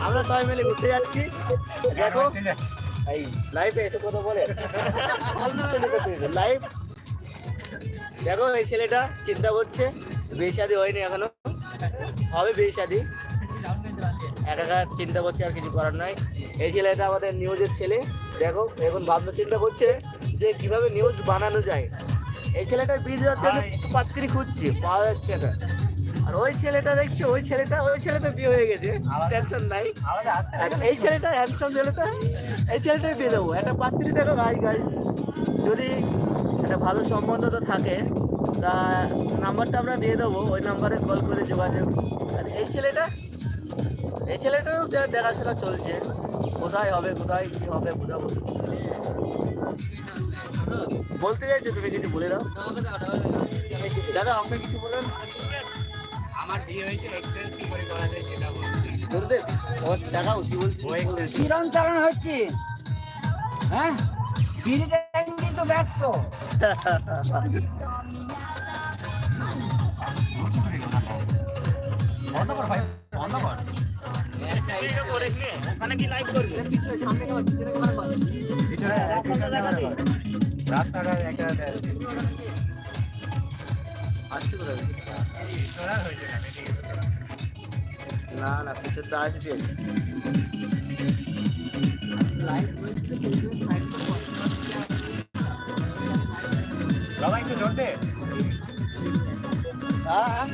আমরা সবাই মিলে ঘুরতে যাচ্ছি, দেখো এই লাইভে এসে কথা বলে লাইভ। দেখো এই ছেলেটা চিন্তা করছে, বিয়ে শাদী হয়নি এখনো, হবে বিয়ে শাদী, একা চিন্তা করছে, আর কিছু করার নাই। এই ছেলেটা আমাদের নিউজের ছেলে, দেখো এখন ভাবনা চিন্তা করছে যে কিভাবে নিউজ বানানো যায়। এই ছেলেটা বিয়ে দেওয়ার জন্য পাত্রী খুঁজছে, পাওয়া যাচ্ছে না। আর ওই ছেলেটা দেখছো, ওই ছেলেটা বিয়ে হয়ে গেছে, টেনশন নাই। এই ছেলেটা হ্যান্ডসাম ছেলেটা, এই ছেলেটাই বিয়ে দেবো। একটা পাত্রী দেখো গাই গাই, যদি একটা ভালো সম্বন্ধটা থাকে তা নাম্বারটা আমরা দিয়ে দেবো, ওই নাম্বারে কল করে যোগাযোগ। আর এই ছেলেটারও দেখাশোনা চলছে, কোথায় হবে কোথায় কি হবে বোঝাবো। বলতে চাইছো তুমি, কিছু বলে দাও দাদা, আপনি কিছু বলেন। আমার বিয়ে হয়েছে, এক্সচেঞ্জ কি করে করা যায় সেটা বলতে। দেখাও কি বলছি, কিরণ চালানো হচ্ছে, হ্যাঁ বিড়ি ট্যাঙ্কি তো ব্যস্ত। ওখানে কি লাইভ করবে? রাস্তাটা একটা আসতে পারে না, না পিছনে তো আসবে। সবাই একটু জোর দে। হ্যাঁ